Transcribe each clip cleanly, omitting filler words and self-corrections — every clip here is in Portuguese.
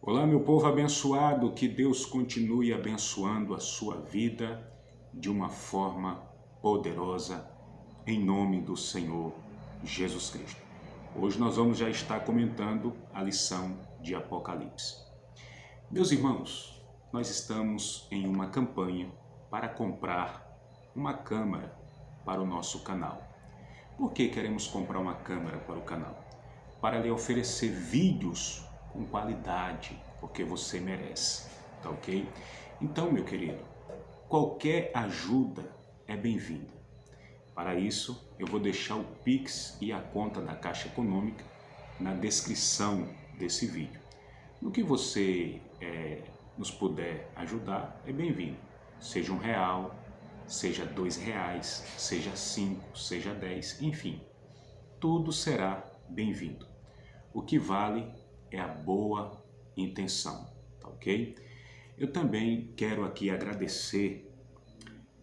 Olá, meu povo abençoado, que Deus continue abençoando a sua vida de uma forma poderosa, em nome do Senhor Jesus Cristo. Hoje nós vamos já estar comentando a lição de Apocalipse. Meus irmãos, nós estamos em uma campanha para comprar uma câmera para o nosso canal. Por que queremos comprar uma câmera para o canal? Para lhe oferecer vídeos com qualidade, porque você merece, tá ok? Então, meu querido, qualquer ajuda é bem-vinda. Para isso, eu vou deixar o Pix e a conta da Caixa Econômica na descrição desse vídeo. No que você nos puder ajudar, é bem-vindo. Seja R$1, seja R$2, seja 5, seja 10, enfim, tudo será bem-vindo. O que vale é a boa intenção, tá ok? Eu também quero aqui agradecer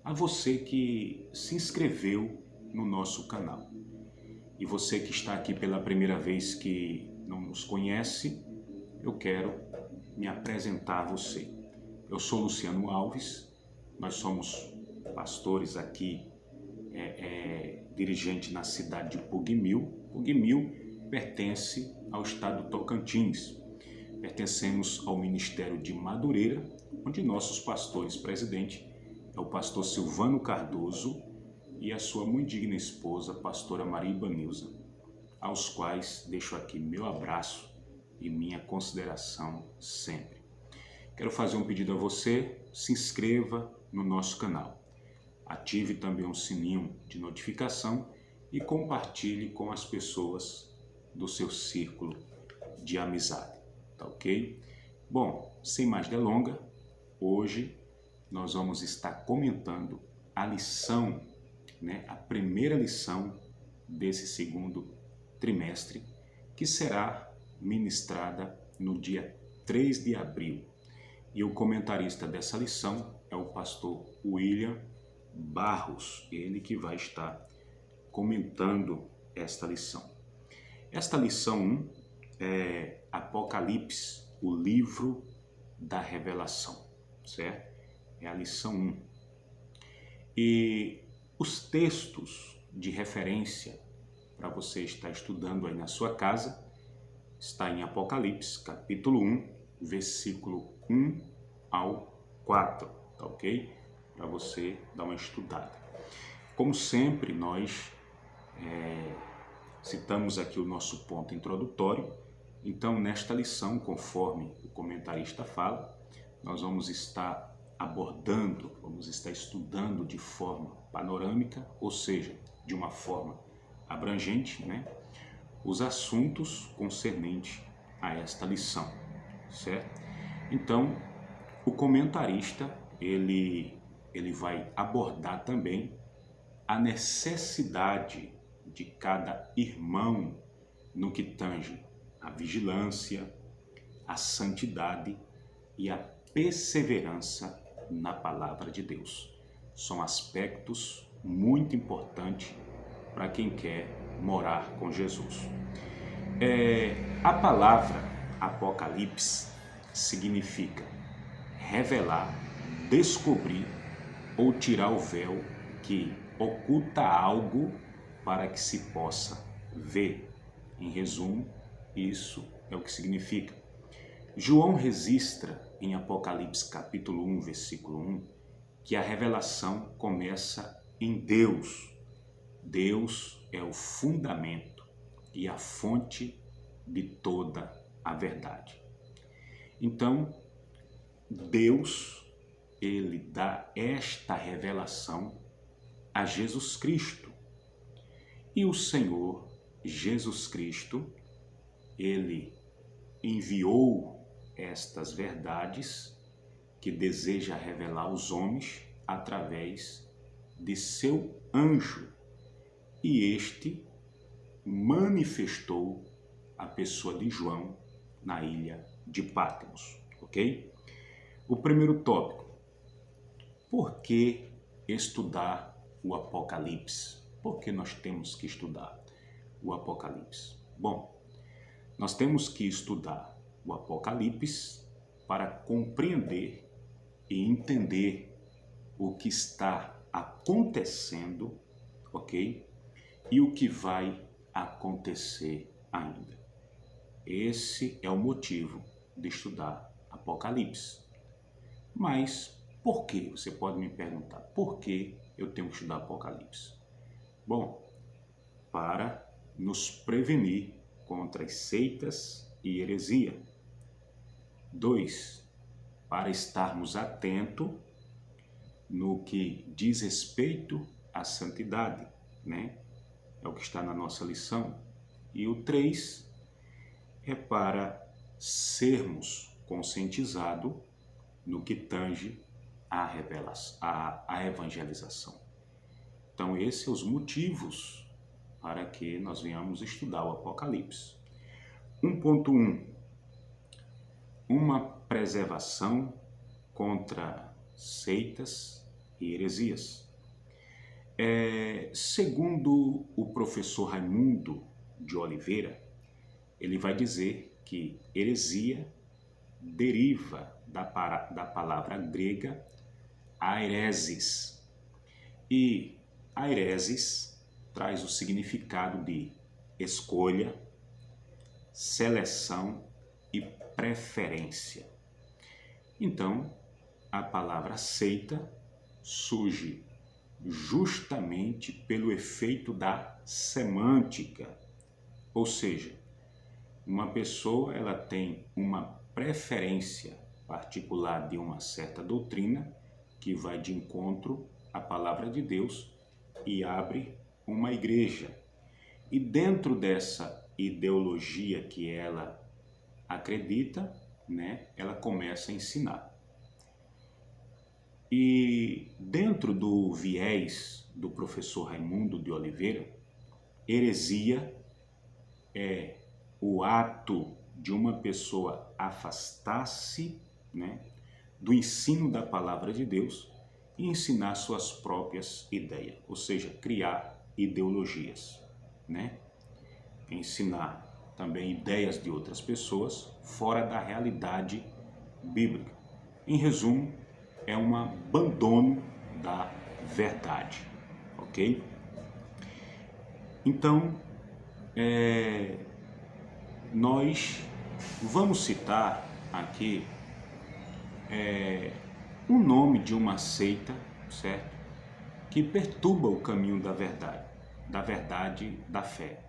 a você que se inscreveu no nosso canal. E você que está aqui pela primeira vez que não nos conhece, eu quero me apresentar a você. Eu sou Luciano Alves, nós somos pastores aqui, dirigente na cidade de Pugmil. Pugmil pertence ao estado do Tocantins. Pertencemos ao Ministério de Madureira, onde nossos pastores presidente é o pastor Silvano Cardoso e a sua muito digna esposa, a pastora Maria Ibanilza, aos quais deixo aqui meu abraço e minha consideração sempre. Quero fazer um pedido a você, se inscreva no nosso canal. Ative também o sininho de notificação e compartilhe com as pessoas do seu círculo de amizade, tá ok? Bom, sem mais delongas, hoje nós vamos estar comentando a lição, a primeira lição desse segundo trimestre, que será ministrada no dia 3 de abril. E o comentarista dessa lição é o pastor William Barros, ele que vai estar comentando esta lição. Esta lição 1 é Apocalipse, o livro da revelação, certo? É a lição 1. E os textos de referência para você estar estudando aí na sua casa está em Apocalipse, capítulo 1, versículo 1 ao 4, tá ok? Para você dar uma estudada. Como sempre, nós citamos aqui o nosso ponto introdutório. Então, nesta lição, conforme o comentarista fala, nós vamos estar abordando, vamos estar estudando de forma panorâmica, ou seja, de uma forma abrangente, os assuntos concernentes a esta lição, certo? Então, o comentarista, ele vai abordar também a necessidade de cada irmão no que tange a vigilância, a santidade e a perseverança na palavra de Deus. São aspectos muito importantes para quem quer morar com Jesus. A palavra Apocalipse significa revelar, descobrir ou tirar o véu que oculta algo para que se possa ver. Em resumo, isso é o que significa. João registra em Apocalipse capítulo 1, versículo 1, que a revelação começa em Deus. Deus é o fundamento e a fonte de toda a verdade. Então, Deus, ele dá esta revelação a Jesus Cristo. E o Senhor Jesus Cristo, ele enviou estas verdades que deseja revelar aos homens através de seu anjo. E este manifestou a pessoa de João na ilha de Patmos, ok? O primeiro tópico: por que estudar o Apocalipse? Por que nós temos que estudar o Apocalipse? Bom, nós temos que estudar o Apocalipse para compreender e entender o que está acontecendo, ok? E o que vai acontecer ainda. Esse é o motivo de estudar Apocalipse. Mas por que? Você pode me perguntar, por que eu tenho que estudar Apocalipse? Bom, para nos prevenir contra as seitas e heresia. 2, para estarmos atentos no que diz respeito à santidade, né? É o que está na nossa lição. E o 3 é para sermos conscientizados no que tange à revelação, à evangelização. Então, esses são os motivos para que nós venhamos estudar o Apocalipse. 1.1. Uma preservação contra seitas e heresias. Segundo o professor Raimundo de Oliveira, ele vai dizer que heresia deriva da palavra grega airesis. E airesis traz o significado de escolha, seleção e preferência. Então, a palavra seita surge justamente pelo efeito da semântica, ou seja, uma pessoa ela tem uma preferência particular de uma certa doutrina que vai de encontro à palavra de Deus e abre uma igreja. E dentro dessa ideologia que ela acredita, né, ela começa a ensinar. E dentro do viés do professor Raimundo de Oliveira, heresia é o ato de uma pessoa afastar-se, né, do ensino da palavra de Deus e ensinar suas próprias ideias, ou seja, criar ideologias, né? Ensinar também ideias de outras pessoas fora da realidade bíblica. Em resumo, é um abandono da verdade, ok? Então, nós vamos citar aqui um nome de uma seita, certo? Que perturba o caminho da verdade, da fé.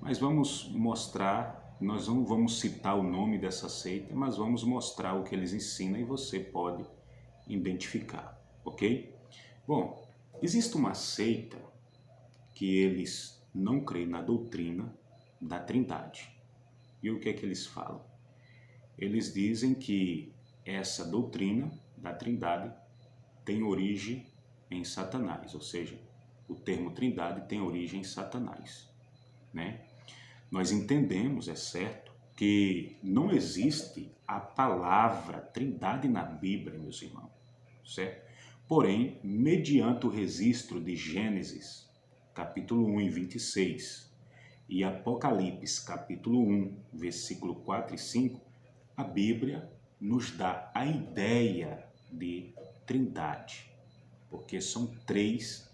Mas vamos mostrar, nós não vamos citar o nome dessa seita, mas vamos mostrar o que eles ensinam e você pode identificar, ok? Bom, existe uma seita que eles não creem na doutrina da Trindade. E o que é que eles falam? Eles dizem que essa doutrina da Trindade tem origem em Satanás, ou seja, o termo Trindade tem origem em Satanás, né? Nós entendemos, é certo, que não existe a palavra Trindade na Bíblia, meus irmãos, certo? Porém, mediante o registro de Gênesis, capítulo 1 e 26, e Apocalipse, capítulo 1, versículo 4 e 5, a Bíblia nos dá a ideia de Trindade, porque são 3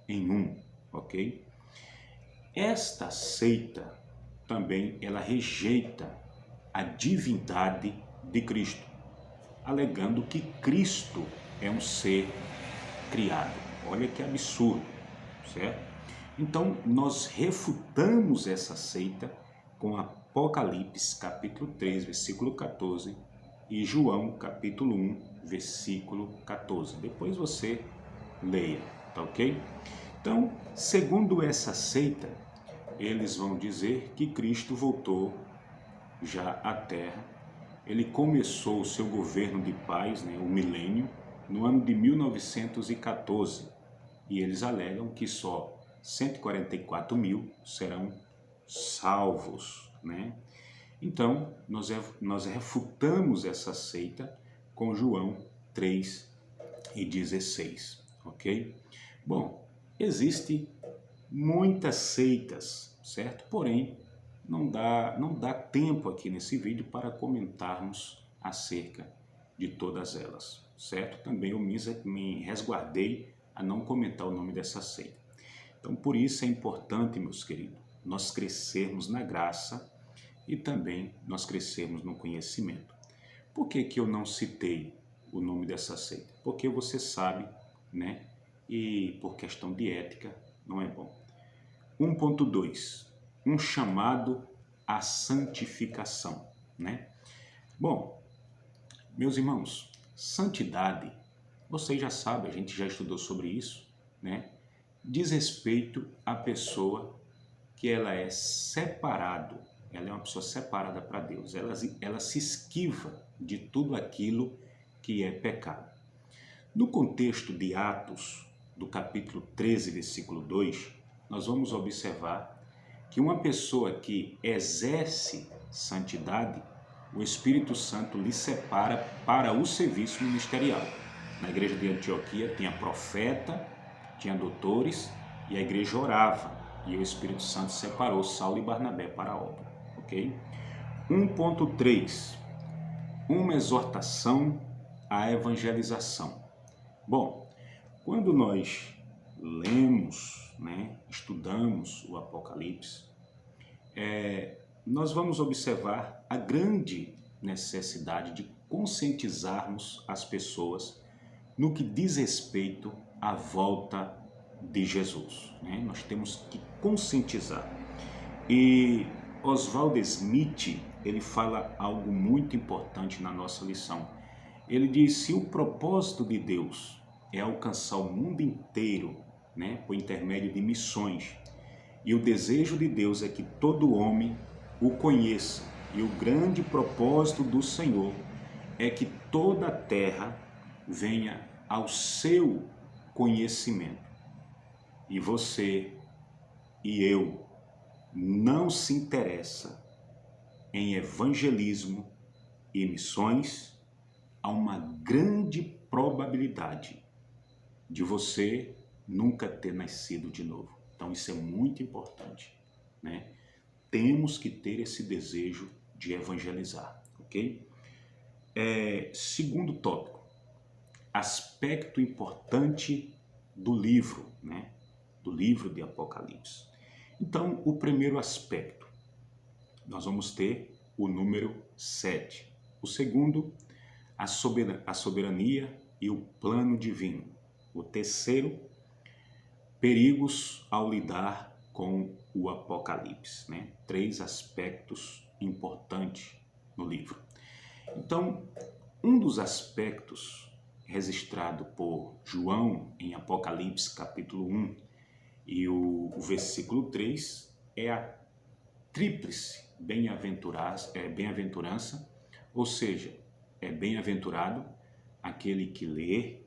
em 1, ok? Esta seita também ela rejeita a divindade de Cristo, alegando que Cristo é um ser criado. Olha que absurdo, certo? Então, nós refutamos essa seita com Apocalipse, capítulo 3, versículo 14, e João, capítulo 1, versículo 14. Depois você leia, tá ok? Então, segundo essa seita, eles vão dizer que Cristo voltou já à Terra. Ele começou o seu governo de paz, né, o milênio, no ano de 1914. E eles alegam que só 144 mil serão salvos, né? Então, nós refutamos essa seita com João 3 e 16, ok? Bom, existem muitas seitas, certo? Porém, não dá tempo aqui nesse vídeo para comentarmos acerca de todas elas, certo? Também eu me resguardei a não comentar o nome dessa seita. Então, por isso é importante, meus queridos, nós crescermos na graça e também nós crescermos no conhecimento. Por que que eu não citei o nome dessa seita? Porque você sabe, né? E por questão de ética, não é bom. 1.2, um chamado à santificação, né? Bom, meus irmãos, santidade, vocês já sabem, a gente já estudou sobre isso, né? Diz respeito à pessoa que ela é uma pessoa separada para Deus, ela se esquiva de tudo aquilo que é pecado. No contexto de Atos, do capítulo 13, versículo 2, nós vamos observar que uma pessoa que exerce santidade, o Espírito Santo lhe separa para o serviço ministerial. Na igreja de Antioquia tinha profeta, tinha doutores e a igreja orava e o Espírito Santo separou Saulo e Barnabé para a obra, ok? 1.3, uma exortação à evangelização. Bom, quando nós lemos, né, estudamos o Apocalipse, nós vamos observar a grande necessidade de conscientizarmos as pessoas no que diz respeito à volta de Jesus, né? Nós temos que conscientizar. E Oswald Smith, ele fala algo muito importante na nossa lição. Ele diz: se o propósito de Deus é alcançar o mundo inteiro, né, por intermédio de missões, e o desejo de Deus é que todo homem o conheça, e o grande propósito do Senhor é que toda a terra venha ao seu conhecimento. E você e eu não se interessa em evangelismo e missões, há uma grande probabilidade de você nunca ter nascido de novo. Então isso é muito importante, né? Temos que ter esse desejo de evangelizar, ok? Segundo tópico, aspecto importante do livro, né? Do livro de Apocalipse. Então, o primeiro aspecto, nós vamos ter o número 7. O segundo, a soberania e o plano divino. O terceiro, perigos ao lidar com o Apocalipse, né? 3 aspectos importantes no livro. Então, um dos aspectos registrado por João em Apocalipse capítulo 1 e o versículo 3 é a tríplice bem-aventurança, ou seja, é bem-aventurado aquele que lê,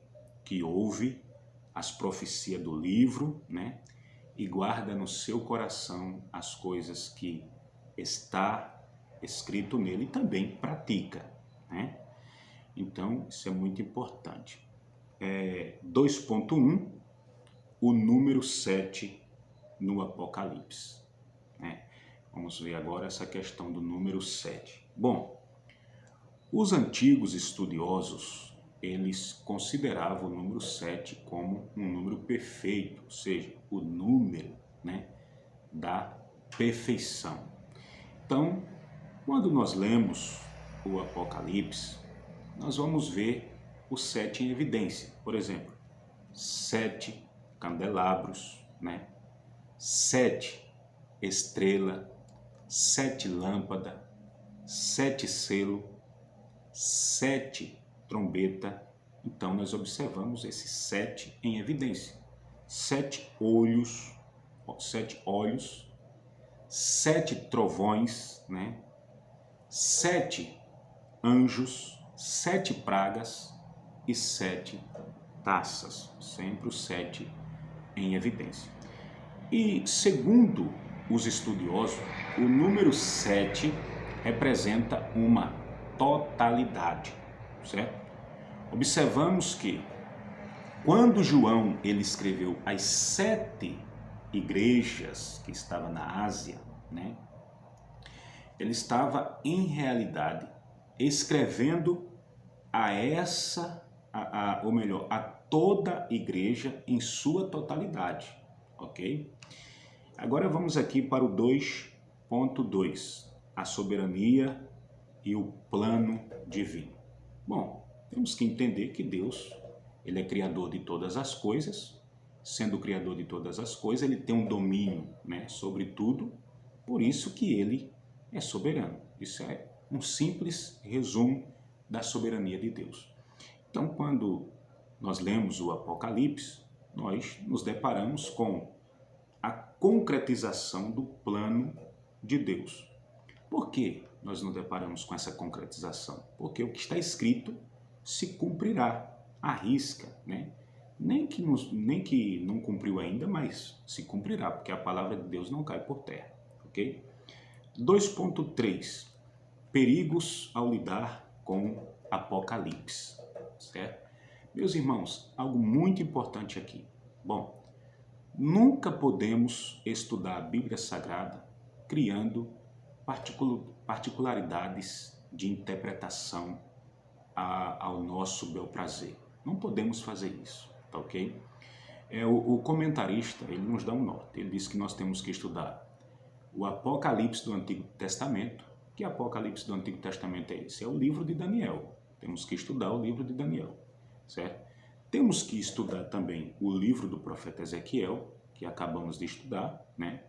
que ouve as profecias do livro, né? E guarda no seu coração as coisas que está escrito nele e também pratica, né? Então, isso é muito importante. 2.1, o número 7 no Apocalipse, né? Vamos ver agora essa questão do número 7. Bom, os antigos estudiosos, eles consideravam o número 7 como um número perfeito, ou seja, o número, né, da perfeição. Então, quando nós lemos o Apocalipse, nós vamos ver o 7 em evidência. Por exemplo, 7 candelabros, né? 7 estrela, 7 lâmpada, 7 selo, 7 trombeta. Então nós observamos esses 7 em evidência. 7 olhos, 7 trovões, né? 7 anjos, 7 pragas e 7 taças. Sempre o 7 em evidência. E segundo os estudiosos, o número 7 representa uma totalidade, certo? Observamos que quando João ele escreveu as 7 igrejas que estavam na Ásia, né? ele estava, em realidade, escrevendo ou melhor, a toda a igreja em sua totalidade, ok? Agora vamos aqui para o 2.2, a soberania e o plano divino. Bom, temos que entender que Deus, ele é criador de todas as coisas. Sendo o criador de todas as coisas, ele tem um domínio, né, sobre tudo, por isso que ele é soberano. Isso é um simples resumo da soberania de Deus. Então, quando nós lemos o Apocalipse, nós nos deparamos com a concretização do plano de Deus. Por que nós nos deparamos com essa concretização? Porque o que está escrito se cumprirá, à risca, né? Nem que não cumpriu ainda, mas se cumprirá, porque a palavra de Deus não cai por terra, ok? 2.3, perigos ao lidar com Apocalipse, certo? Meus irmãos, algo muito importante aqui. Bom, nunca podemos estudar a Bíblia Sagrada criando particularidades de interpretação ao nosso bel prazer. Não podemos fazer isso, tá ok? O comentarista, ele nos dá um norte. Ele diz que nós temos que estudar o Apocalipse do Antigo Testamento. Que Apocalipse do Antigo Testamento é esse? É o livro de Daniel. Temos que estudar o livro de Daniel, certo? Temos que estudar também o livro do profeta Ezequiel, que acabamos de estudar, né?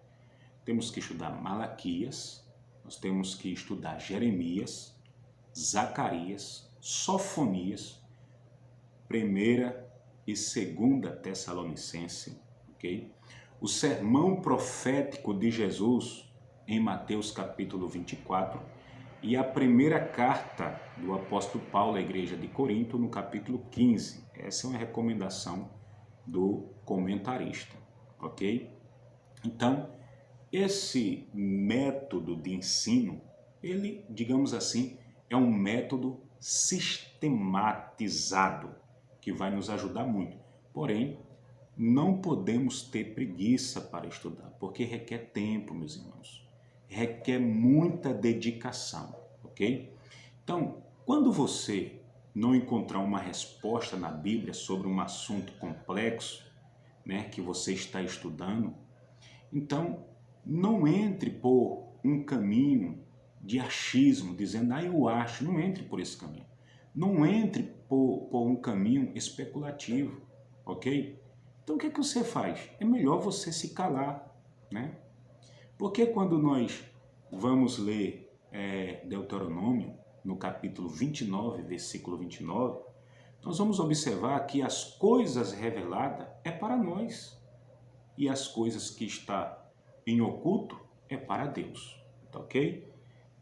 Temos que estudar Malaquias, nós temos que estudar Jeremias, Zacarias, Sofonias, 1ª e 2ª Tessalonicense, ok? O sermão profético de Jesus em Mateus capítulo 24 e a primeira carta do apóstolo Paulo à igreja de Corinto no capítulo 15. Essa é uma recomendação do comentarista, ok? Então, esse método de ensino, ele, digamos assim, é um método sistematizado que vai nos ajudar muito. Porém, não podemos ter preguiça para estudar, porque requer tempo, meus irmãos. Requer muita dedicação, ok? Então, quando você não encontrar uma resposta na Bíblia sobre um assunto complexo, né, que você está estudando, então não entre por um caminho de achismo, dizendo, eu acho. Não entre por esse caminho. Não entre por um caminho especulativo, ok? Então o que você faz? É melhor você se calar, né? Porque quando nós vamos ler Deuteronômio, no capítulo 29, versículo 29, nós vamos observar que as coisas reveladas é para nós e as coisas que está em oculto é para Deus, tá ok?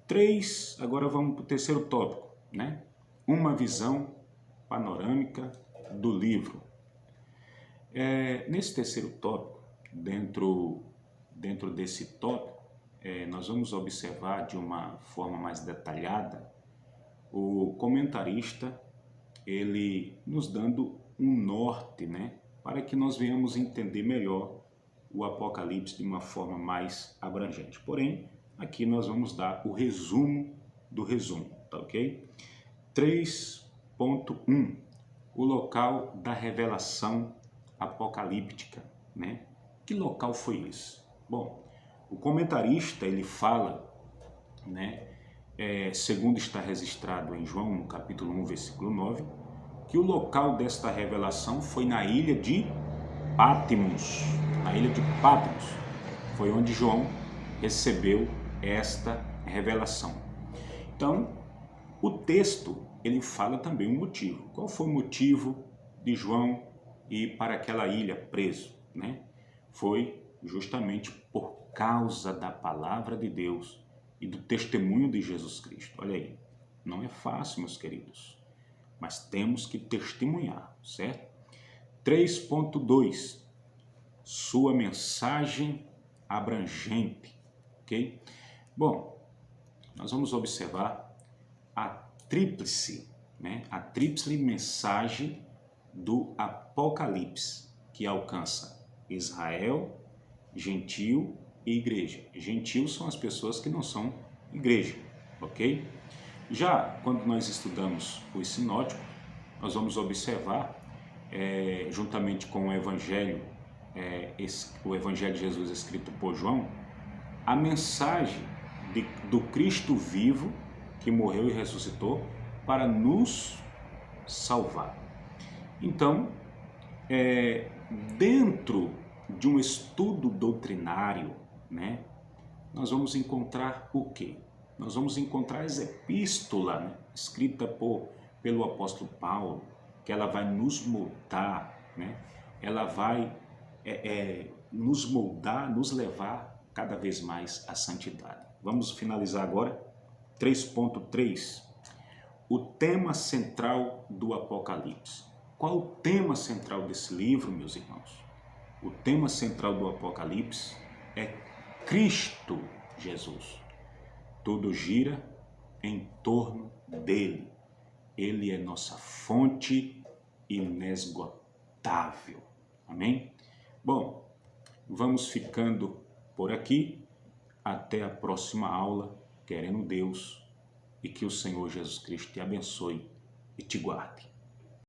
3, agora vamos para o terceiro tópico, né? Uma visão panorâmica do livro. Nesse terceiro tópico, dentro desse tópico, nós vamos observar de uma forma mais detalhada o comentarista, ele nos dando um norte, né, para que nós venhamos entender melhor o Apocalipse de uma forma mais abrangente. Porém, aqui nós vamos dar o resumo do resumo, tá ok? 3.1, o local da revelação apocalíptica, né? Que local foi esse? Bom, o comentarista, ele fala, né, segundo está registrado em João, no capítulo 1, versículo 9, que o local desta revelação foi na ilha de Patmos. Na ilha de Patmos foi onde João recebeu esta revelação. Então, o texto, ele fala também um motivo. Qual foi o motivo de João ir para aquela ilha preso, né? Foi justamente por causa da palavra de Deus e do testemunho de Jesus Cristo. Olha aí, não é fácil, meus queridos, mas temos que testemunhar, certo? 3.2, sua mensagem abrangente, ok? Bom, nós vamos observar a tríplice, né? A tríplice mensagem do Apocalipse, que alcança Israel, gentil e igreja. Gentil são as pessoas que não são igreja, ok? Já quando nós estudamos os sinóticos, nós vamos observar, juntamente com o Evangelho de Jesus escrito por João, a mensagem do Cristo vivo, que morreu e ressuscitou para nos salvar. Então, dentro de um estudo doutrinário, né, nós vamos encontrar o quê? Nós vamos encontrar essa epístola, né, escrita pelo apóstolo Paulo, que ela vai nos moldar, né? Ela vai nos moldar, nos levar cada vez mais à santidade. Vamos finalizar agora 3.3, o tema central do Apocalipse. Qual o tema central desse livro, meus irmãos? O tema central do Apocalipse é Cristo Jesus. Tudo gira em torno dele. Ele é nossa fonte inesgotável. Amém? Bom, vamos ficando por aqui. Até a próxima aula, querendo Deus, e que o Senhor Jesus Cristo te abençoe e te guarde.